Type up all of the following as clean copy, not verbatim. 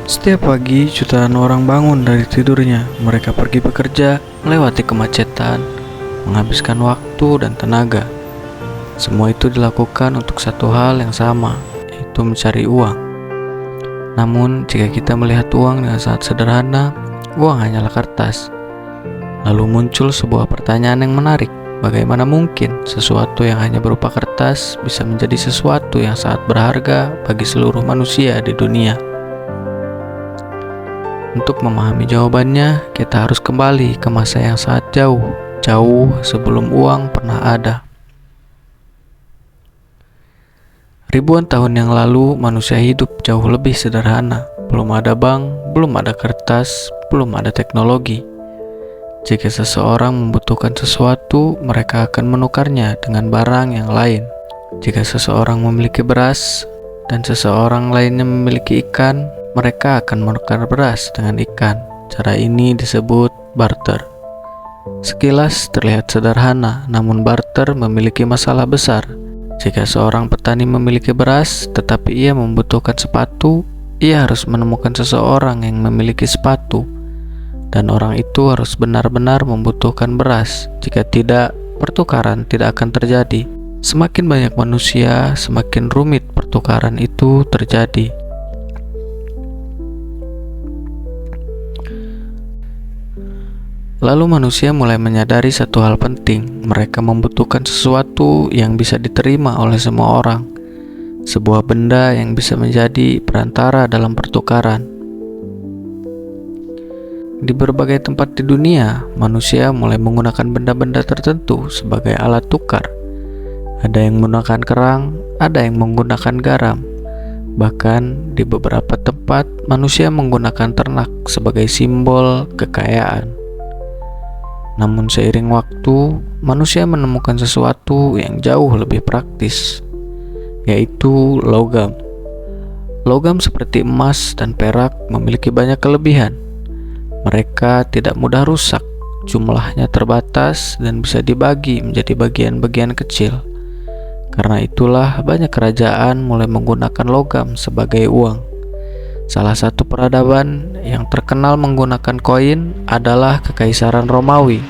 Setiap pagi, jutaan orang bangun dari tidurnya. Mereka pergi bekerja, melewati kemacetan, menghabiskan waktu dan tenaga. Semua itu dilakukan untuk satu hal yang sama, yaitu mencari uang. Namun, jika kita melihat uang dengan sangat sederhana, uang hanyalah kertas. Lalu muncul sebuah pertanyaan yang menarik. Bagaimana mungkin sesuatu yang hanya berupa kertas bisa menjadi sesuatu yang sangat berharga bagi seluruh manusia di dunia? Untuk memahami jawabannya, kita harus kembali ke masa yang sangat jauh, jauh sebelum uang pernah ada. Ribuan tahun yang lalu, manusia hidup jauh lebih sederhana. Belum ada bank, belum ada kertas, belum ada teknologi. Jika seseorang membutuhkan sesuatu, mereka akan menukarnya dengan barang yang lain. Jika seseorang memiliki beras dan seseorang lainnya memiliki ikan, mereka akan menukar beras dengan ikan. Cara ini disebut barter. Sekilas terlihat sederhana, namun barter memiliki masalah besar. Jika seorang petani memiliki beras, tetapi ia membutuhkan sepatu, ia harus menemukan seseorang yang memiliki sepatu. Dan orang itu harus benar-benar membutuhkan beras. Jika tidak, pertukaran tidak akan terjadi. Semakin banyak manusia, semakin rumit pertukaran itu terjadi. Lalu manusia mulai menyadari satu hal penting. Mereka membutuhkan sesuatu yang bisa diterima oleh semua orang. Sebuah benda yang bisa menjadi perantara dalam pertukaran. Di berbagai tempat di dunia, manusia mulai menggunakan benda-benda tertentu sebagai alat tukar. Ada yang menggunakan kerang, ada yang menggunakan garam. Bahkan di beberapa tempat, manusia menggunakan ternak sebagai simbol kekayaan. Namun seiring waktu, manusia menemukan sesuatu yang jauh lebih praktis, yaitu logam. Logam seperti emas dan perak memiliki banyak kelebihan. Mereka tidak mudah rusak, jumlahnya terbatas dan bisa dibagi menjadi bagian-bagian kecil. Karena itulah banyak kerajaan mulai menggunakan logam sebagai uang. Salah satu peradaban yang terkenal menggunakan koin adalah Kekaisaran Romawi.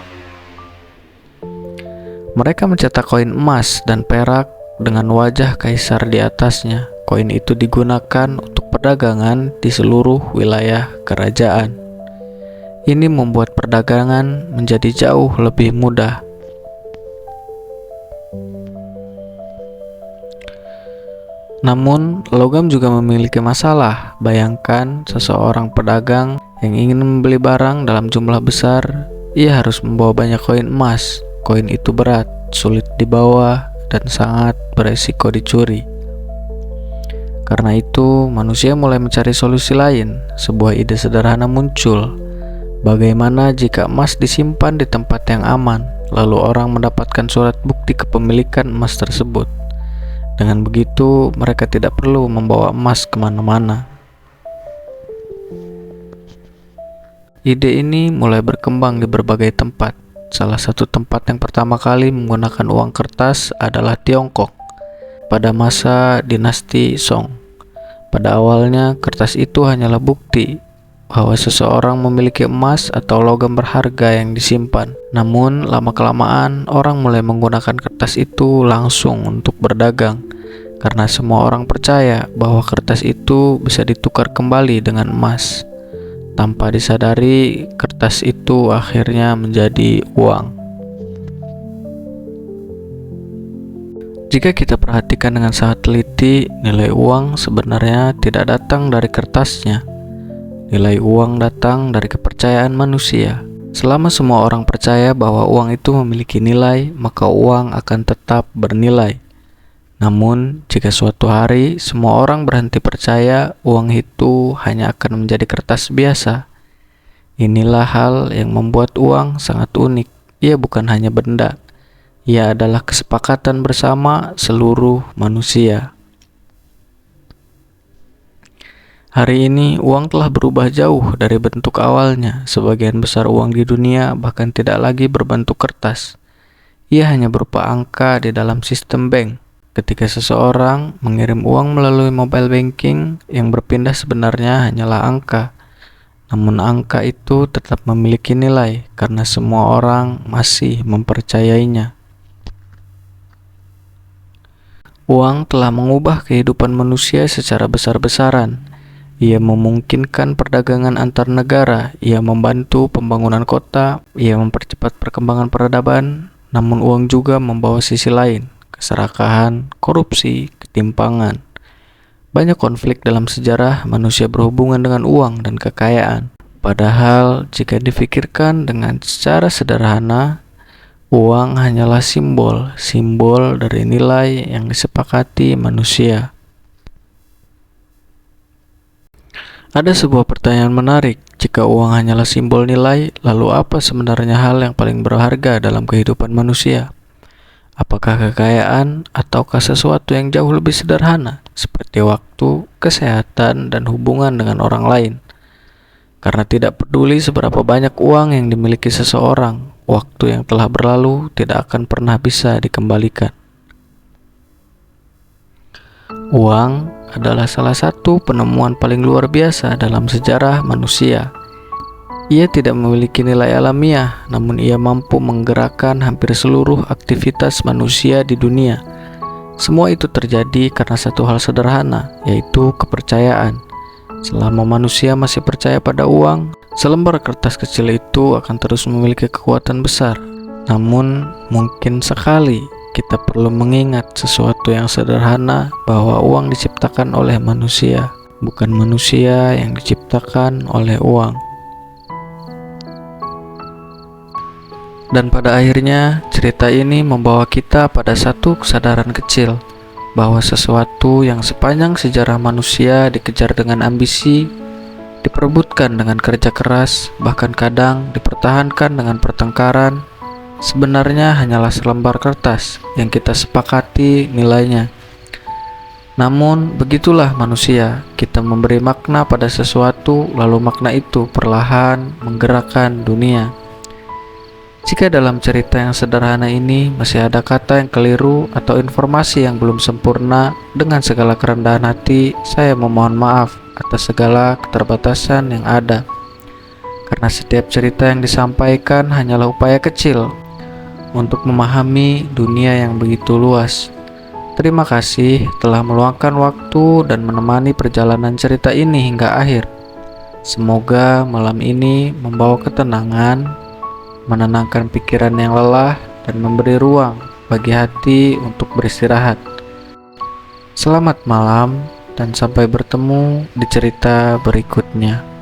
Mereka mencetak koin emas dan perak dengan wajah kaisar di atasnya. Koin itu digunakan untuk perdagangan di seluruh wilayah kerajaan. Ini membuat perdagangan menjadi jauh lebih mudah. Namun, logam juga memiliki masalah. Bayangkan seseorang pedagang yang ingin membeli barang dalam jumlah besar. Ia harus membawa banyak koin emas. Koin itu berat, sulit dibawa, dan sangat beresiko dicuri. Karena itu, manusia mulai mencari solusi lain. Sebuah ide sederhana muncul. Bagaimana jika emas disimpan di tempat yang aman, lalu orang mendapatkan surat bukti kepemilikan emas tersebut? Dengan begitu, mereka tidak perlu membawa emas kemana-mana. Ide ini mulai berkembang di berbagai tempat. Salah satu tempat yang pertama kali menggunakan uang kertas adalah Tiongkok pada masa dinasti Song. Pada awalnya, kertas itu hanyalah bukti bahwa seseorang memiliki emas atau logam berharga yang disimpan. Namun, lama-kelamaan orang mulai menggunakan kertas itu langsung untuk berdagang, karena semua orang percaya bahwa kertas itu bisa ditukar kembali dengan emas. Tanpa disadari, kertas itu akhirnya menjadi uang. Jika kita perhatikan dengan sangat teliti, nilai uang sebenarnya tidak datang dari kertasnya. Nilai uang datang dari kepercayaan manusia. Selama semua orang percaya bahwa uang itu memiliki nilai, maka uang akan tetap bernilai. Namun, jika suatu hari semua orang berhenti percaya, uang itu hanya akan menjadi kertas biasa. Inilah hal yang membuat uang sangat unik. Ia bukan hanya benda. Ia adalah kesepakatan bersama seluruh manusia. Hari ini, uang telah berubah jauh dari bentuk awalnya. Sebagian besar uang di dunia bahkan tidak lagi berbentuk kertas. Ia hanya berupa angka di dalam sistem bank. ketika seseorang mengirim uang melalui mobile banking, yang berpindah sebenarnya hanyalah angka. Namun angka itu tetap memiliki nilai karena semua orang masih mempercayainya. Uang telah mengubah kehidupan manusia secara besar-besaran. Ia memungkinkan perdagangan antar negara, ia membantu pembangunan kota, ia mempercepat perkembangan peradaban, namun uang juga membawa sisi lain, keserakahan, korupsi, ketimpangan. Banyak konflik dalam sejarah manusia berhubungan dengan uang dan kekayaan. Padahal jika dipikirkan dengan secara sederhana, uang hanyalah simbol dari nilai yang disepakati manusia. Ada sebuah pertanyaan menarik, jika uang hanyalah simbol nilai, lalu apa sebenarnya hal yang paling berharga dalam kehidupan manusia? Apakah kekayaan ataukah sesuatu yang jauh lebih sederhana, seperti waktu, kesehatan, dan hubungan dengan orang lain? Karena tidak peduli seberapa banyak uang yang dimiliki seseorang, waktu yang telah berlalu tidak akan pernah bisa dikembalikan. Uang adalah salah satu penemuan paling luar biasa dalam sejarah manusia. Ia tidak memiliki nilai alamiah, namun ia mampu menggerakkan hampir seluruh aktivitas manusia di dunia. Semua itu terjadi karena satu hal sederhana, yaitu kepercayaan. Selama manusia masih percaya pada uang, selembar kertas kecil itu akan terus memiliki kekuatan besar. Namun, mungkin sekali kita perlu mengingat sesuatu yang sederhana, bahwa uang diciptakan oleh manusia, bukan manusia yang diciptakan oleh uang. Dan pada akhirnya, cerita ini membawa kita pada satu kesadaran kecil, bahwa sesuatu yang sepanjang sejarah manusia dikejar dengan ambisi, diperebutkan dengan kerja keras, bahkan kadang dipertahankan dengan pertengkaran, sebenarnya hanyalah selembar kertas yang kita sepakati nilainya. Namun begitulah manusia, kita memberi makna pada sesuatu, lalu makna itu perlahan menggerakkan dunia. Jika dalam cerita yang sederhana ini masih ada kata yang keliru atau informasi yang belum sempurna, dengan segala kerendahan hati saya memohon maaf atas segala keterbatasan yang ada. Karena setiap cerita yang disampaikan hanyalah upaya kecil untuk memahami dunia yang begitu luas. Terima kasih telah meluangkan waktu dan menemani perjalanan cerita ini hingga akhir. Semoga malam ini membawa ketenangan, menenangkan pikiran yang lelah, dan memberi ruang bagi hati untuk beristirahat. Selamat malam dan sampai bertemu di cerita berikutnya.